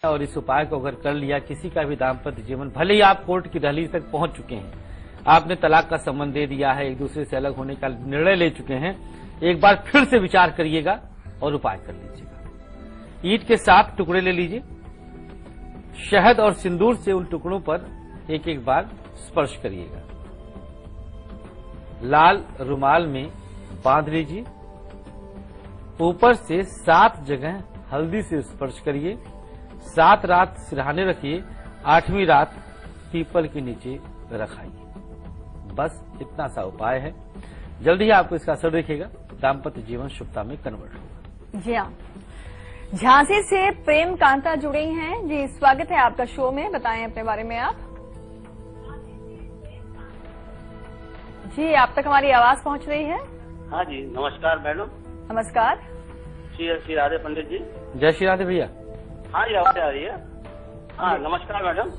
और इस उपाय को अगर कर लिया, किसी का भी दाम्पत्य जीवन, भले ही आप कोर्ट की दहलीज तक पहुंच चुके हैं, आपने तलाक का संबंध दे दिया है, एक दूसरे से अलग होने का निर्णय ले चुके हैं, एक बार फिर से विचार करिएगा और उपाय कर लीजिएगा। ईंट के 7 टुकड़े ले लीजिए, शहद और सिंदूर से उन टुकड़ों पर एक एक बार स्पर्श करिएगा। लाल रुमाल में बांध लीजिए, ऊपर से 7 जगह हल्दी से स्पर्श करिए, 7 रात सिरहाने रखिए, 8वीं रात पीपल के नीचे रखाइए। बस इतना सा उपाय है, जल्दी ही आपको इसका असर दिखेगा, दाम्पत्य जीवन शुभता में कन्वर्ट होगा। जी हाँ, झांसी से प्रेम कांता जुड़े हैं जी, स्वागत है आपका शो में, बताएं अपने बारे में आप। जी, आप तक हमारी आवाज पहुंच रही है? हाँ जी, नमस्कार मैडम। नमस्कार। श्री राधे पंडित जी। जय श्री राधे भैया। हाँ जी, आवाज आ रही है। हाँ, नमस्कार मैडम।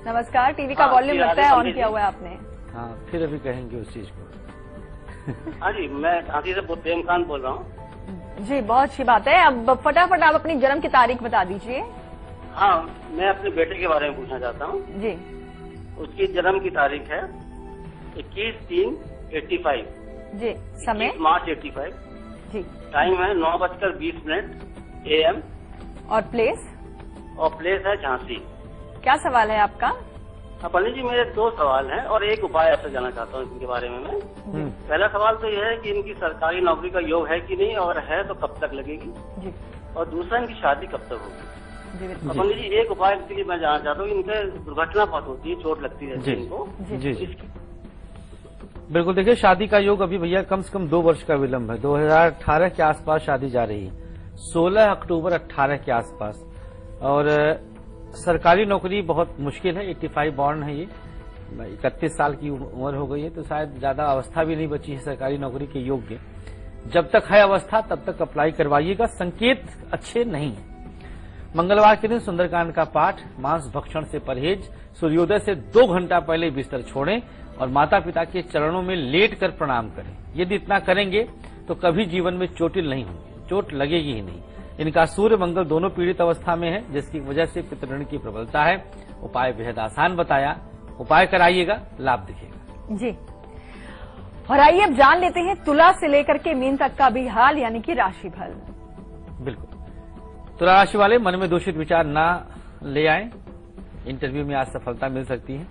नमस्कार। टीवी का वॉल्यूम लगता है ऑन किया हुआ है आपने। हाँ, फिर अभी कहेंगे उस चीज को। हाँ जी, मैं झांसी से प्रेमकांत बोल रहा हूँ। जी, बहुत अच्छी बात है। अब फटाफट आप अपनी जन्म की तारीख बता दीजिए। हाँ, मैं अपने बेटे के बारे में पूछना चाहता हूँ जी। उसकी जन्म की तारीख है 21/3/85। जी, समय 21 मार्च 85 जी। टाइम है 9:20 AM और प्लेस? और प्लेस है झांसी। क्या सवाल है आपका? पंडित जी, मेरे 2 सवाल हैं और एक उपाय आपसे जानना चाहता हूँ इनके बारे में मैं। पहला सवाल तो यह है कि इनकी सरकारी नौकरी का योग है कि नहीं, और है तो कब तक लगेगी जी। और दूसरा, इनकी शादी कब तक होगी। पंडित जी, एक उपाय के लिए मैं जानना चाहता हूँ, इनके दुर्घटना बहुत होती है, चोट लगती रहती है इनको। जी, बिल्कुल। देखिए, शादी का योग अभी भैया कम से कम 2 वर्ष का विलंब है। 2018 के आसपास शादी जा रही है, 16 अक्टूबर 18 के आसपास। और सरकारी नौकरी बहुत मुश्किल है। 85 बॉर्न है ये, 31 साल की उम्र हो गई है, तो शायद ज्यादा अवस्था भी नहीं बची है सरकारी नौकरी के योग्य। जब तक है अवस्था तब तक अप्लाई करवाइएगा, संकेत अच्छे नहीं है। मंगलवार के दिन सुंदरकांड का पाठ, मांस भक्षण से परहेज, सूर्योदय से 2 घंटा पहले बिस्तर छोड़ें और माता पिता के चरणों में लेट कर प्रणाम करें। यदि इतना करेंगे तो कभी जीवन में चोटिल नहीं होंगे, चोट लगेगी ही नहीं। इनका सूर्य मंगल दोनों पीड़ित अवस्था में है, जिसकी वजह से पितृऋण की प्रबलता है। उपाय बेहद आसान बताया, उपाय कराइएगा, लाभ दिखेगा। जी, और आइए अब जान लेते हैं तुला से लेकर के मीन तक का भी हाल, यानी कि राशि फल। बिल्कुल, तुला राशि वाले मन में दूषित विचार ना ले आए, इंटरव्यू में आज सफलता मिल सकती है।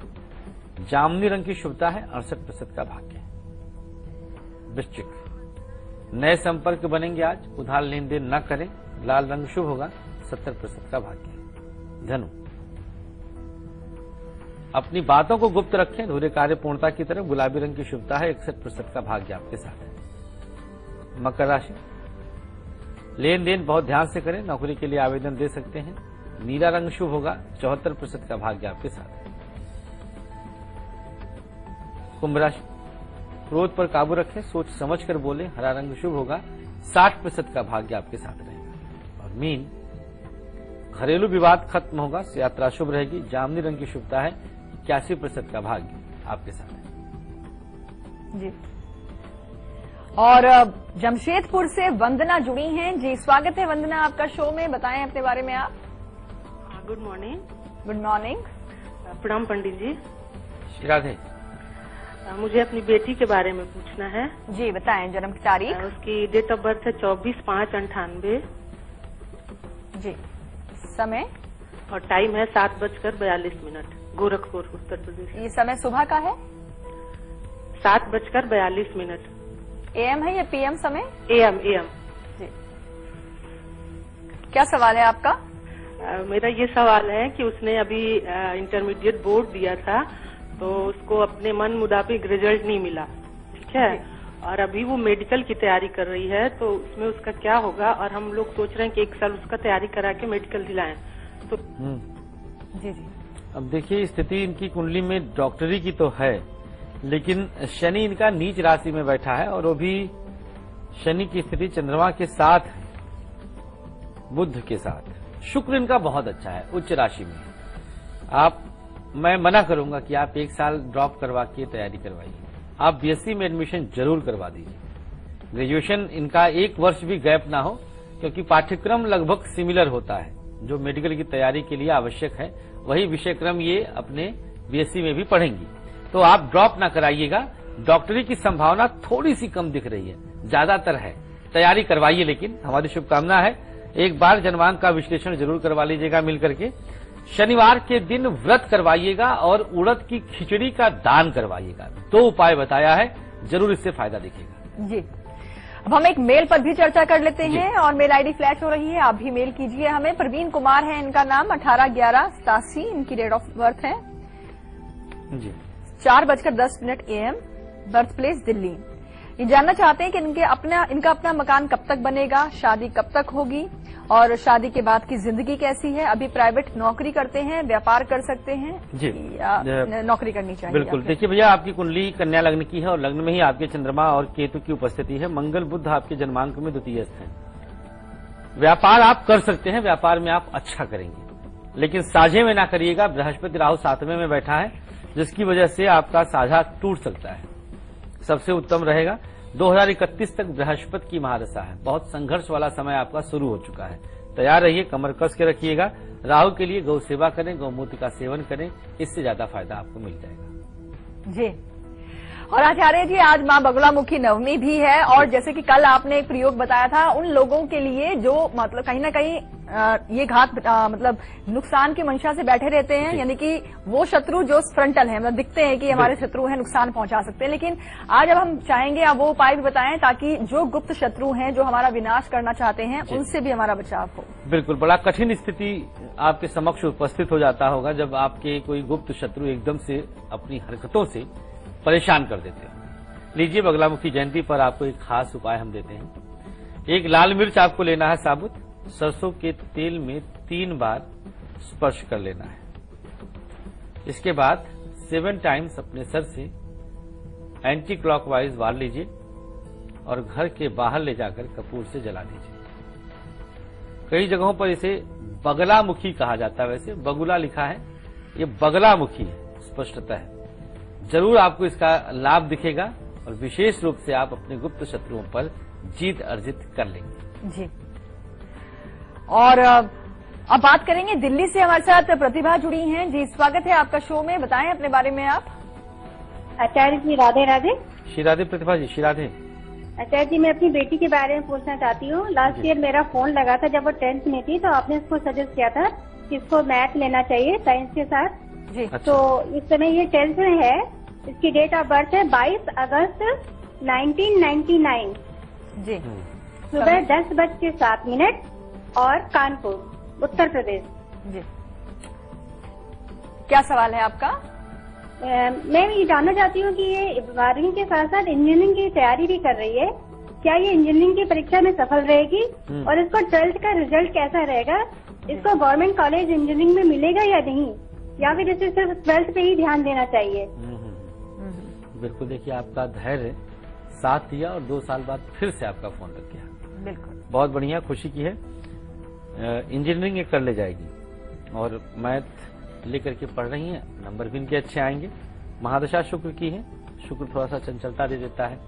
जामुनी रंग की शुभता है, 68% का भाग्य है। वृश्चिक, नए संपर्क बनेंगे आज, उधार लेन देन न करें, लाल रंग शुभ होगा, 70% का भाग्य है। धनु, अपनी बातों को गुप्त रखें, अधूरे कार्य पूर्णता की तरफ, गुलाबी रंग की शुभता है, 61% का भाग्य आपके साथ है। मकर राशि, लेन देन बहुत ध्यान से करें, नौकरी के लिए आवेदन दे सकते हैं, नीला रंग शुभ होगा, 74% का भाग्य आपके साथ है। कुंभ राशि, क्रोध पर काबू रखें, सोच समझ कर बोले, हरा रंग शुभ होगा, 60% का भाग्य आपके साथ रहेगा। और मीन, घरेलू विवाद खत्म होगा, यात्रा शुभ रहेगी, जामुनी रंग की शुभता है, 81% का भाग्य आपके साथ है। जी, और जमशेदपुर से वंदना जुड़ी हैं जी, स्वागत है वंदना आपका शो में, बताएं अपने बारे में आप। Good morning. Good morning. प्रणाम पंडित जी। श्री राधे। मुझे अपनी बेटी के बारे में पूछना है। जी, बताएं जन्म की तारीख। उसकी डेट ऑफ बर्थ है 24/5/98। जी। समय और टाइम है 7:42, गोरखपुर, उत्तर प्रदेश। ये समय सुबह का है? 7:42। AM है या PM समय? AM। जी, क्या सवाल है आपका? मेरा ये सवाल है कि उसने अभी इंटरमीडिएट बोर्ड दिया था, तो उसको अपने मन मुताबिक रिजल्ट नहीं मिला, ठीक है, और अभी वो मेडिकल की तैयारी कर रही है, तो उसमें उसका क्या होगा। और हम लोग सोच रहे हैं कि 1 साल उसका तैयारी करा के मेडिकल दिलाएं, तो जी। अब देखिए, स्थिति इनकी कुंडली में डॉक्टरी की तो है, लेकिन शनि इनका नीच राशि में बैठा है, और वो भी शनि की स्थिति चंद्रमा के साथ, बुध के साथ। शुक्र इनका बहुत अच्छा है, उच्च राशि में। मैं मना करूंगा कि आप 1 साल ड्रॉप करवा के तैयारी करवाइए, आप BSc में एडमिशन जरूर करवा दीजिए। ग्रेजुएशन इनका 1 वर्ष भी गैप ना हो, क्योंकि पाठ्यक्रम लगभग सिमिलर होता है, जो मेडिकल की तैयारी के लिए आवश्यक है, वही विषय क्रम ये अपने बीएससी में भी पढ़ेंगी। तो आप ड्रॉप ना कराइएगा। डॉक्टरी की संभावना थोड़ी सी कम दिख रही है, ज्यादातर है। तैयारी करवाइए, लेकिन हमारी शुभकामना है एक बार जन्मांक का विश्लेषण जरूर करवा लीजिएगा मिलकर के। शनिवार के दिन व्रत करवाइएगा और उड़द की खिचड़ी का दान करवाइएगा। 2 उपाय बताया है, जरूर इससे फायदा दिखेगा। जी, अब हम एक मेल पर भी चर्चा कर लेते हैं और मेल आईडी फ्लैश हो रही है, आप भी मेल कीजिए हमें। प्रवीण कुमार है इनका नाम, 18/11/87 इनकी डेट ऑफ बर्थ है जी। 4:10 AM, बर्थ प्लेस दिल्ली। ये जानना चाहते हैं कि इनका अपना मकान कब तक बनेगा, शादी कब तक होगी और शादी के बाद की जिंदगी कैसी है। अभी प्राइवेट नौकरी करते हैं, व्यापार कर सकते हैं जी, या नौकरी करनी चाहिए। बिल्कुल। देखिए भैया, आपकी कुंडली कन्या लग्न की है और लग्न में ही आपके चंद्रमा और केतु की उपस्थिति है। मंगल बुध आपके जन्मांक में द्वितीयस्थ है। व्यापार आप कर सकते हैं, व्यापार में आप अच्छा करेंगे, लेकिन साझे में ना करिएगा। बृहस्पति राहु 7वें में बैठा है, जिसकी वजह से आपका साझा टूट सकता है। सबसे उत्तम रहेगा 2031 तक बृहस्पति की महादशा है। बहुत संघर्ष वाला समय आपका शुरू हो चुका है। तैयार रहिए, कमर कस के रखिएगा। राहु के लिए गौ सेवा करें, गौमूत्र का सेवन करें, इससे ज्यादा फायदा आपको मिल जाएगा। जी। और आचार्य जी, आज मां बगुलामुखी नवमी भी है और जैसे कि कल आपने एक प्रयोग बताया था उन लोगों के लिए जो मतलब कहीं ना कहीं ये घात मतलब नुकसान की मंशा से बैठे रहते हैं, यानी कि वो शत्रु जो फ्रंटल है, मतलब दिखते हैं कि हमारे शत्रु हैं, नुकसान पहुंचा सकते हैं। लेकिन आज अब हम चाहेंगे आप वो उपाय भी बताएं ताकि जो गुप्त शत्रु हैं, जो हमारा विनाश करना चाहते हैं, उनसे भी हमारा बचाव हो। बिल्कुल। बड़ा कठिन स्थिति आपके समक्ष उपस्थित हो जाता होगा जब आपके कोई गुप्त शत्रु एकदम से अपनी हरकतों से परेशान कर देते हैं। लीजिए, बगलामुखी जयंती पर आपको एक खास उपाय हम देते हैं। एक लाल मिर्च आपको लेना है साबुत, सरसों के तेल में 3 बार स्पर्श कर लेना है। इसके बाद 7 टाइम्स अपने सर से एंटी क्लॉकवाइज वार लीजिए और घर के बाहर ले जाकर कपूर से जला दीजिए। कई जगहों पर इसे बगलामुखी कहा जाता है, वैसे बगुला लिखा है, ये बगलामुखी है, स्पष्टता है। जरूर आपको इसका लाभ दिखेगा और विशेष रूप से आप अपने गुप्त शत्रुओं पर जीत अर्जित कर लेंगे। जी। और अब बात करेंगे, दिल्ली से हमारे साथ प्रतिभा जुड़ी हैं। जी, स्वागत है आपका शो में, बताएं अपने बारे में आप। आचार्य जी, राधे राधे। श्री राधे प्रतिभा जी, श्री राधे। आचार्य जी, मैं अपनी बेटी के बारे में पूछना चाहती हूँ। लास्ट ईयर मेरा फोन लगा था जब वो 10th में थी, तो आपने इसको सजेस्ट किया था कि इसको मैथ लेना चाहिए साइंस के साथ। जी। अच्छा। तो इस समय ये 10th में है। इसकी डेट ऑफ बर्थ है 22 अगस्त 1999। जी। सुबह 10:07 और कानपुर, उत्तर प्रदेश। जी। क्या सवाल है आपका? मैं ये जानना चाहती हूँ कि ये 12वीं के साथ साथ इंजीनियरिंग की तैयारी भी कर रही है, क्या ये इंजीनियरिंग की परीक्षा में सफल रहेगी? और इसको 12th का रिजल्ट कैसा रहेगा? इसको गवर्नमेंट कॉलेज इंजीनियरिंग में मिलेगा या नहीं, या फिर इसे सिर्फ 12th पे ही ध्यान देना चाहिए? बिल्कुल। देखिए, आपका धैर्य साथ दिया और 2 साल बाद फिर से आपका फोन लग गया। बिल्कुल, बहुत बढ़िया, खुशी की है। इंजीनियरिंग ये कर ले जाएगी और मैथ लेकर के पढ़ रही हैं, नंबर भी इनके अच्छे आएंगे। महादशा शुक्र की है, शुक्र थोड़ा सा चंचलता दे देता है,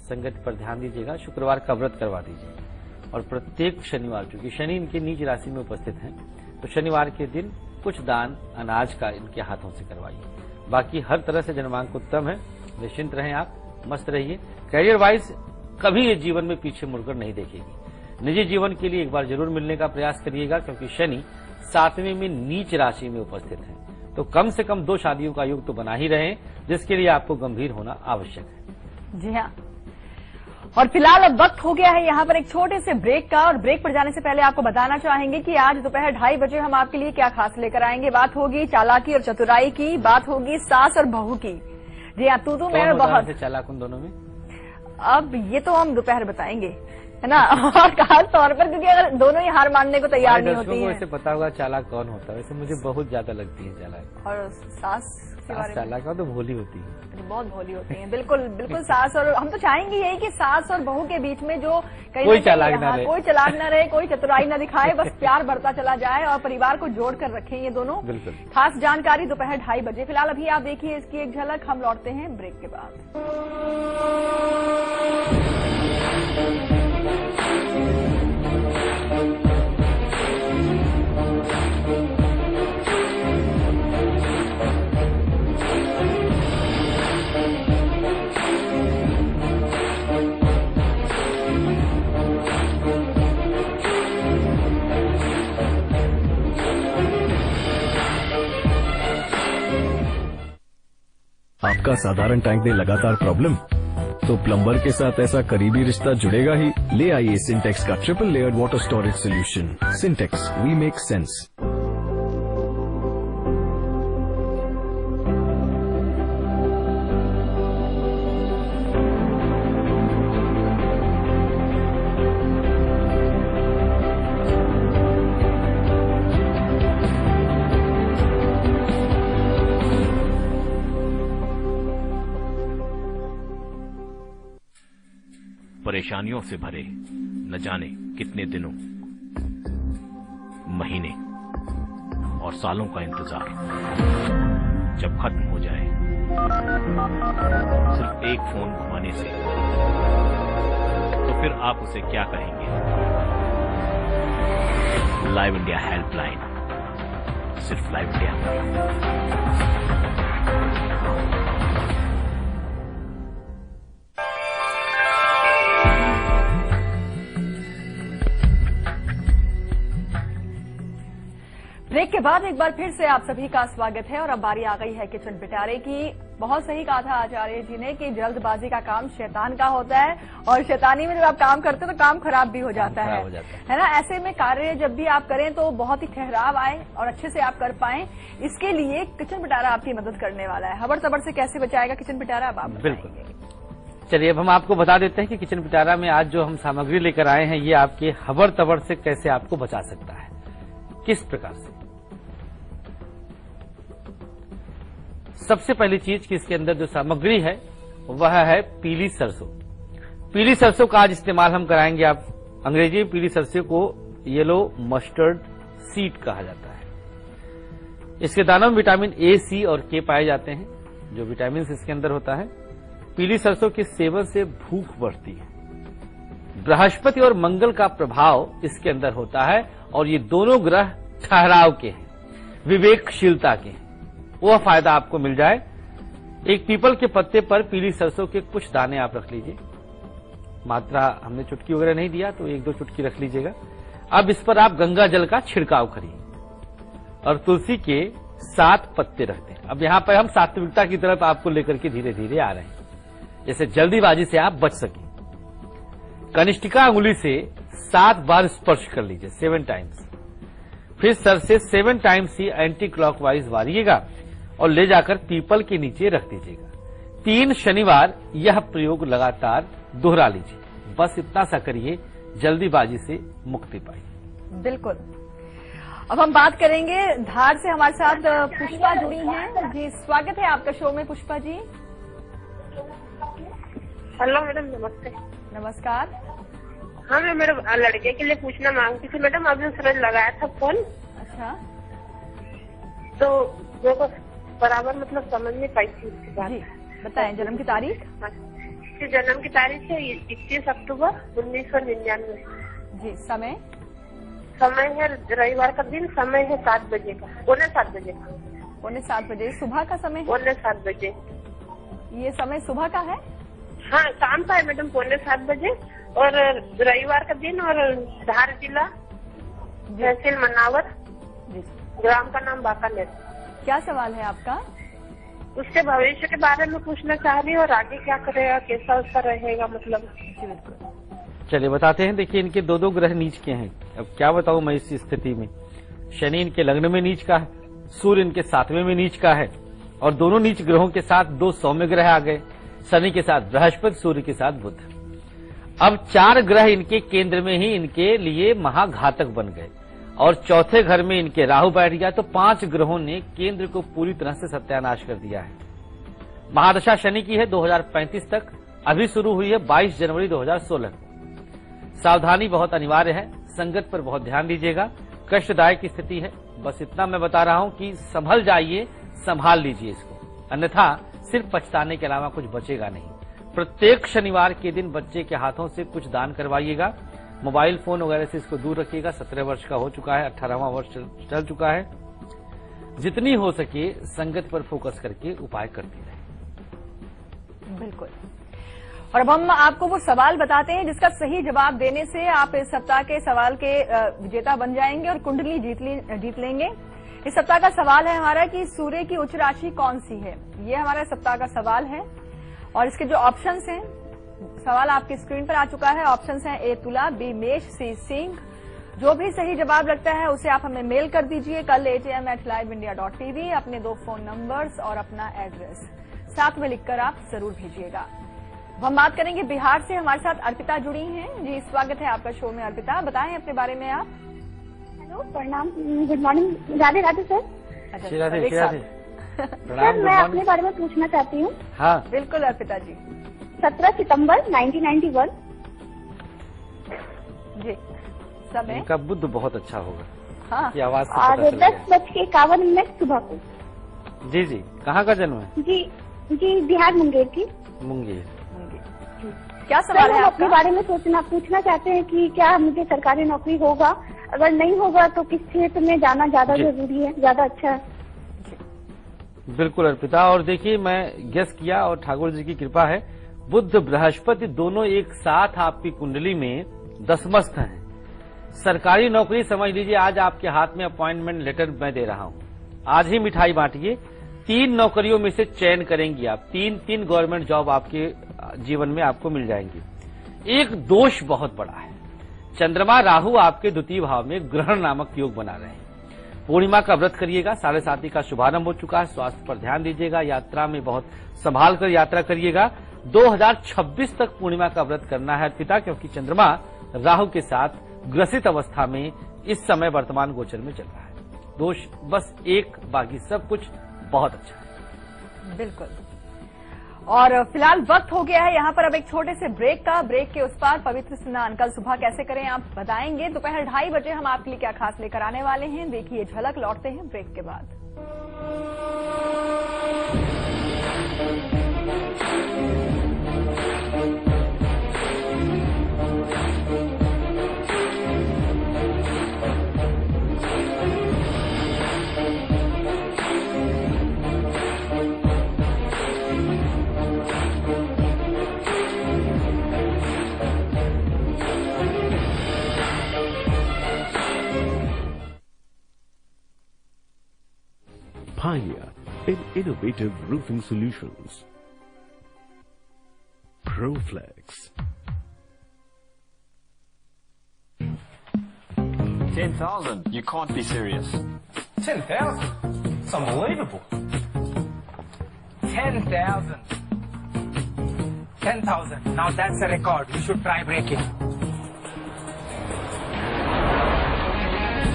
संगति पर ध्यान दीजिएगा। शुक्रवार का व्रत करवा दीजिए और प्रत्येक शनिवार, क्योंकि शनि इनके नीच राशि में उपस्थित हैं, तो शनिवार के दिन कुछ दान अनाज का इनके हाथों से करवाइए। बाकी हर तरह से जन्मांक उत्तम है, निश्चिंत रहें, आप मस्त रहिए। कैरियर वाइज कभी ये जीवन में पीछे मुड़कर नहीं देखेगी। निजी जीवन के लिए एक बार जरूर मिलने का प्रयास करिएगा, क्योंकि शनि 7वें में नीच राशि में उपस्थित है, तो कम से कम 2 शादियों का योग तो बना ही रहे, जिसके लिए आपको गंभीर होना आवश्यक है। जी हाँ। और फिलहाल अब वक्त हो गया है यहाँ पर एक छोटे से ब्रेक का, और ब्रेक पर जाने से पहले आपको बताना चाहेंगे कि आज दोपहर 2:30 बजे हम आपके लिए क्या खास लेकर आएंगे। बात होगी चालाकी और चतुराई की, बात होगी सास और बहू की। जी हाँ, तू मैं बहुत चालाक उन दोनों में, अब ये तो हम दोपहर बताएंगे, है ना। और खास तौर पर क्योंकि अगर दोनों ही हार मानने को तैयार नहीं होती हैं। वैसे पता होगा चालाक कौन होता है, वैसे मुझे बहुत ज्यादा लगती है चालाक। और सास के बारे में चालाक तो भोली होती है, बहुत भोली होती हैं। बिल्कुल बिल्कुल। सास और हम तो चाहेंगे यही कि सास और बहू के बीच में जो कोई चालाक ना रहे, कोई चालाक न रहे, कोई चतुराई न दिखाए, बस प्यार बढ़ता चला जाए और परिवार को जोड़ कर रखें ये दोनों। बिल्कुल। खास जानकारी दोपहर 2:30 बजे। फिलहाल अभी आप देखिए इसकी एक झलक, हम लौटते हैं ब्रेक के बाद। आपका साधारण टैंक दे लगातार प्रॉब्लम, तो प्लम्बर के साथ ऐसा करीबी रिश्ता जुड़ेगा ही। ले आइए सिंटेक्स का triple layered water storage solution. Sintex, we make sense. परेशानियों से भरे न जाने कितने दिनों, महीने और सालों का इंतजार जब खत्म हो जाए सिर्फ एक फोन घुमाने से, तो फिर आप उसे क्या कहेंगे? लाइव इंडिया हेल्पलाइन, सिर्फ लाइव इंडिया। ब्रेक के बाद एक बार फिर से आप सभी का स्वागत है और अब बारी आ गई है किचन पिटारे की। बहुत सही कहा था आचार्य जी ने कि जल्दबाजी का काम शैतान का होता है और शैतानी में जब आप काम करते हो तो काम खराब भी हो जाता है ना। ऐसे में कार्य जब भी आप करें तो बहुत ही ठहराव आए और अच्छे से आप कर पाएं, इसके लिए किचन पिटारा आपकी मदद करने वाला है। हबड़ तबड़ से कैसे बचाएगा किचन पिटारा, अब आप बिल्कुल। चलिए अब हम आपको बता देते हैं कि किचन पिटारा में आज जो हम सामग्री लेकर आए हैं ये आपके हबड़ तबड़ से कैसे आपको बचा सकता है, किस प्रकार से। सबसे पहली चीज कि इसके अंदर जो सामग्री है वह है पीली सरसों। पीली सरसों का आज इस्तेमाल हम कराएंगे। आप अंग्रेजी में पीली सरसों को येलो मस्टर्ड सीड कहा जाता है। इसके दानों में विटामिन ए, सी और के पाए जाते हैं, जो विटामिन इसके अंदर होता है। पीली सरसों के सेवन से भूख बढ़ती है। बृहस्पति और मंगल का प्रभाव इसके अंदर होता है और ये दोनों ग्रह ठहराव के हैं, विवेकशीलता के हैं। वह फायदा आपको मिल जाए। एक पीपल के पत्ते पर पीली सरसों के कुछ दाने आप रख लीजिए। मात्रा हमने चुटकी वगैरह नहीं दिया तो 1-2 चुटकी रख लीजिएगा। अब इस पर आप गंगा जल का छिड़काव करिए और तुलसी के 7 पत्ते रखते हैं। अब यहां पर हम सात्विकता की तरफ आपको लेकर के धीरे धीरे आ रहे हैं, जैसे जल्दीबाजी से आप बच सके। कनिष्ठिका अंगुली से 7 बार स्पर्श कर लीजिए, 7 टाइम्स। फिर सर से 7 टाइम्स ही एंटी क्लॉकवाइज वारिएगा और ले जाकर पीपल के नीचे रख दीजिएगा। 3 शनिवार यह प्रयोग लगातार दोहरा लीजिए। बस इतना सा करिए, जल्दीबाजी से मुक्ति पाइए। बिल्कुल। अब हम बात करेंगे धार से, हमारे साथ पुष्पा जुड़ी हैं जी। स्वागत है आपका शो में पुष्पा जी। हेलो मैडम, नमस्ते। नमस्कार। हाँ, मैं मेरे लड़के के लिए पूछना मांगती थी मैडम। अभी उसने लगाया था फोन। अच्छा। तो मेरे को बराबर मतलब समझ नहीं पाई थी उसकी बात। जी बताएं, जन्म की तारीख? इसकी जन्म की तारीख है 21 अक्टूबर 1999। जी। समय? समय है रविवार का दिन। समय है 7 बजे का, 7:15 बजे का। 7:15 बजे सुबह का समय? 7:15 बजे। ये समय सुबह का है? हाँ, शाम का है मैडम, 7:15 बजे। और रविवार का दिन और धार जिला, तहसील मनावर, ग्राम का नाम बाकानेर। क्या सवाल है आपका? उसके भविष्य के बारे में पूछना चाह रही हूँ और आगे क्या करेगा, कैसा उसका रहेगा मतलब। चलिए बताते हैं। देखिए इनके 2 ग्रह नीच के हैं। अब क्या बताऊं मैं इस स्थिति में। शनि इनके लग्न में नीच का है, सूर्य इनके 7वें में नीच का है और दोनों नीच ग्रहों के साथ 2 सौम्य ग्रह आ गए। शनि के साथ बृहस्पति, सूर्य के साथ बुध। अब 4 ग्रह इनके केंद्र में ही इनके लिए महाघातक बन गए और चौथे घर में इनके राहु बैठ गया। तो 5 ग्रहों ने केंद्र को पूरी तरह से सत्यानाश कर दिया है। महादशा शनि की है 2035 तक, अभी शुरू हुई है 22 जनवरी 2016 को। सावधानी बहुत अनिवार्य है, संगत पर बहुत ध्यान दीजिएगा। कष्टदायक स्थिति है, बस इतना मैं बता रहा हूं कि संभल जाइए, संभाल लीजिए इसको, अन्यथा सिर्फ पछताने के अलावा कुछ बचेगा नहीं। प्रत्येक शनिवार के दिन बच्चे के हाथों से कुछ दान करवाइएगा। मोबाइल फोन वगैरह से इसको दूर रखिएगा। 17 वर्ष का हो चुका है, 18वां वर्ष चल चुका है। जितनी हो सके संगत पर फोकस करके उपाय करती रहे। बिल्कुल। और अब हम आपको वो सवाल बताते हैं जिसका सही जवाब देने से आप इस सप्ताह के सवाल के विजेता बन जाएंगे और कुंडली जीत लेंगे। इस सप्ताह का सवाल है हमारा कि सूर्य की उच्च राशि कौन सी है। ये हमारा सप्ताह का सवाल है और इसके जो ऑप्शंस हैं, सवाल आपकी स्क्रीन पर आ चुका है। ऑप्शंस हैं ए तुला, बी मेष, सी सिंह। जो भी सही जवाब लगता है उसे आप हमें मेल कर दीजिए कल atm@liveindia.tv। अपने 2 फोन नंबर्स और अपना एड्रेस साथ में लिखकर आप जरूर भेजिएगा। हम बात करेंगे बिहार से। हमारे साथ अर्पिता जुड़ी हैं। जी, स्वागत है आपका शो में। अर्पिता, बताएं अपने बारे में आप। हेलो, प्रणाम, good morning. Radhe Radhe sir. Shri Radhe, Shri Radhe. Sir, मैं अपने बारे में पूछना चाहती हूँ। हाँ, बिल्कुल अर्पिता जी। 17 सितंबर 1991। जी, समय। इनका बुद्ध बहुत अच्छा होगा। हाँ, की आवाज से और पता चल गया। 10:51 सुबह को। जी जी, कहाँ का जन्म है? जी, बिहार मुंगेर की। मुंगेर। क्या सर, सवाल है हम अपने आपका? बारे में पूछना चाहते हैं कि क्या मुझे सरकारी नौकरी होगा, अगर नहीं होगा तो किस क्षेत्र में जाना ज्यादा जरूरी है, ज्यादा अच्छा है? बिल्कुल अर्पिता, और देखिए मैं गेस किया और ठाकुर जी की कृपा है, बुध बृहस्पति दोनों एक साथ आपकी कुंडली में दसमस्त हैं। सरकारी नौकरी समझ लीजिए, आज आपके हाथ में अपॉइंटमेंट लेटर मैं दे रहा हूं। आज ही मिठाई बांटिए। 3 नौकरियों में से चयन करेंगी आप। 3 गवर्नमेंट जॉब आपके जीवन में आपको मिल जाएंगी। एक दोष बहुत बड़ा है, चंद्रमा राहु आपके द्वितीय भाव में ग्रहण नामक योग बना रहे हैं। पूर्णिमा का व्रत करिएगा। 7:30 का शुभारंभ हो चुका है। स्वास्थ्य पर ध्यान दीजिएगा। यात्रा में बहुत संभाल कर यात्रा करिएगा। 2026 तक पूर्णिमा का व्रत करना है पिता, क्योंकि चंद्रमा राहु के साथ ग्रसित अवस्था में इस समय वर्तमान गोचर में चल रहा है। दोष बस एक, बाकी सब कुछ बहुत अच्छा है। बिल्कुल। और फिलहाल वक्त हो गया है यहाँ पर अब एक छोटे से ब्रेक का। ब्रेक के उस पार पवित्र स्नान कल सुबह कैसे करें आप बताएंगे। दोपहर 2:30 बजे हम आपके लिए क्या खास लेकर आने वाले हैं, देखिए झलक। लौटते हैं ब्रेक के बाद। Pioneer in innovative roofing solutions. Proflex. 10,000? You can't be serious. 10,000? It's unbelievable. 10,000. 10,000. Now that's a record. You should try breaking.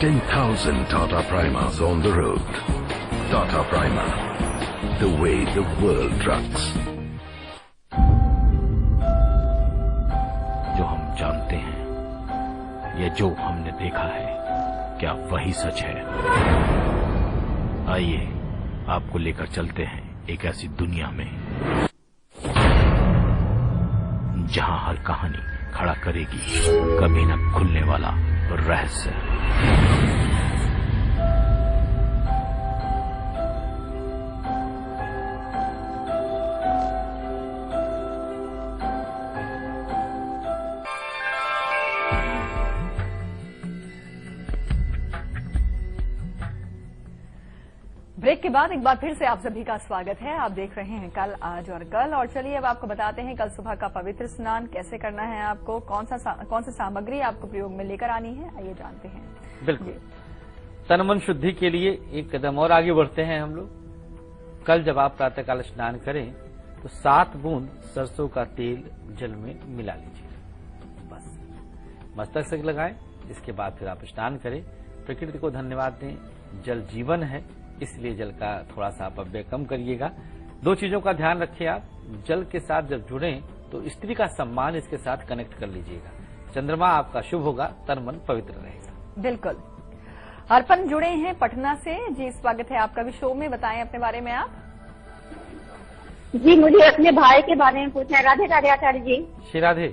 10,000 Tata Primas on the road. Tata Prima, the way the world trucks. जो हम जानते हैं या जो हमने देखा है, क्या वही सच है? आइए आपको लेकर चलते हैं एक ऐसी दुनिया में जहां हर कहानी खड़ा करेगी कभी न खुलने वाला रहस्य। ब्रेक के बाद एक बार फिर से आप सभी का स्वागत है। आप देख रहे हैं कल, आज और कल। और चलिए अब आपको बताते हैं कल सुबह का पवित्र स्नान कैसे करना है आपको, कौन सी सामग्री आपको प्रयोग में लेकर आनी है, आइए जानते हैं। बिल्कुल, तन मन शुद्धि के लिए एक कदम और आगे बढ़ते हैं हम लोग। कल जब आप प्रातःकाल स्नान करें तो 7 बूंद सरसों का तेल जल में मिला लीजिए। बस मस्तक से लगाएं। इसके बाद फिर आप स्नान करें। प्रकृति को धन्यवाद दें। जल जीवन है, इसलिए जल का थोड़ा सा अपव्यय कम करिएगा। 2 चीजों का ध्यान रखिए आप। जल के साथ जब जुड़ें तो स्त्री का सम्मान इसके साथ कनेक्ट कर लीजिएगा। चंद्रमा आपका शुभ होगा, तन मन पवित्र रहेगा। बिल्कुल। अर्पण जुड़े हैं पटना से। जी, स्वागत है आपका भी शो में। बताएं अपने बारे में आप। जी, मुझे अपने भाई के बारे में पूछना है। राधे राधे आचार्य जी। श्री राधे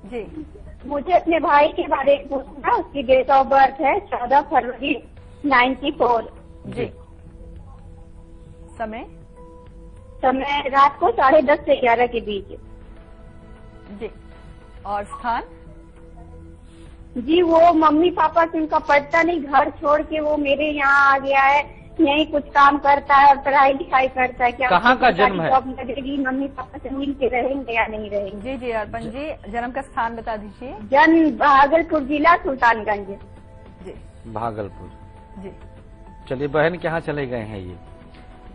जी। मुझे अपने भाई के बारे में पूछना। उसकी डेट ऑफ बर्थ है 14 फरवरी 94। जी। समय रात को 10:30 से 11 के बीच। जी। और स्थान जी वो मम्मी पापा से उनका पढ़ता नहीं, घर छोड़ के वो मेरे यहाँ आ गया है, यही कुछ काम करता है और पढ़ाई लिखाई करता है। क्या कहाँ का जन्म है? जॉब लगेगी, मम्मी पापा से मिल के रहेंगे या नहीं रहेंगे? जी जी अर्पण जी, जन्म का स्थान बता दीजिए। जन्म भागलपुर जिला सुल्तानगंज। जी भागलपुर। जी चलिए बहन के यहाँ चले गए हैं ये।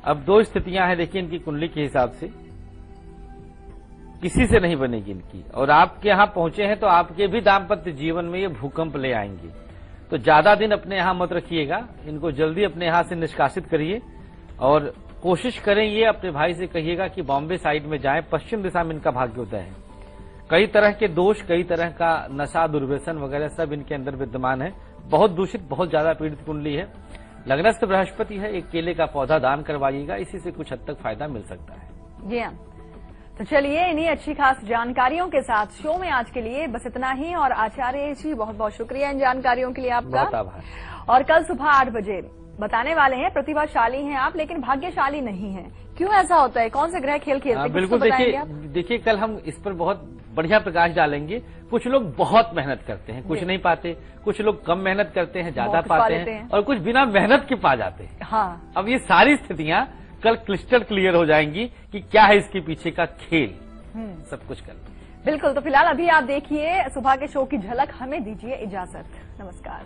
अब दो स्थितियां हैं, देखिए इनकी कुंडली के हिसाब से किसी से नहीं बनेगी इनकी, और आपके यहाँ पहुंचे हैं तो आपके भी दाम्पत्य जीवन में ये भूकंप ले आएंगे। तो ज्यादा दिन अपने यहाँ मत रखिएगा, इनको जल्दी अपने यहाँ से निष्कासित करिए और कोशिश करें, ये अपने भाई से कहिएगा कि बॉम्बे साइड में जाएं, पश्चिम दिशा में इनका भाग्योदय है। कई तरह के दोष, कई तरह का नशा, दुर्व्यसन वगैरह सब इनके अंदर विद्यमान है। बहुत दूषित, बहुत ज्यादा पीड़ित कुंडली है। लग्नस्थ बृहस्पति है, एक केले का पौधा दान करवाइएगा, इसी से कुछ हद तक फायदा मिल सकता है। जी हाँ, तो चलिए इन्हीं अच्छी खास जानकारियों के साथ शो में आज के लिए बस इतना ही। और आचार्य जी बहुत बहुत शुक्रिया इन जानकारियों के लिए आपका। बहुत आभार। और कल सुबह 8 बजे बताने वाले हैं, प्रतिभाशाली हैं आप लेकिन भाग्यशाली नहीं हैं, क्यों ऐसा होता है, कौन से ग्रह खेल खेलते हैं? बिल्कुल, देखिए कल हम इस पर बहुत बढ़िया प्रकाश डालेंगे। कुछ लोग बहुत मेहनत करते हैं, कुछ नहीं पाते, कुछ लोग कम मेहनत करते हैं, ज्यादा पाते हैं, और कुछ बिना मेहनत के पा जाते हैं। हाँ, अब ये सारी स्थितियां कल क्लिस्टर क्लियर हो जाएंगी कि क्या है इसके पीछे का खेल, सब कुछ कल। बिल्कुल, तो फिलहाल अभी आप देखिए सुबह के शो की झलक, हमें दीजिए इजाजत। नमस्कार।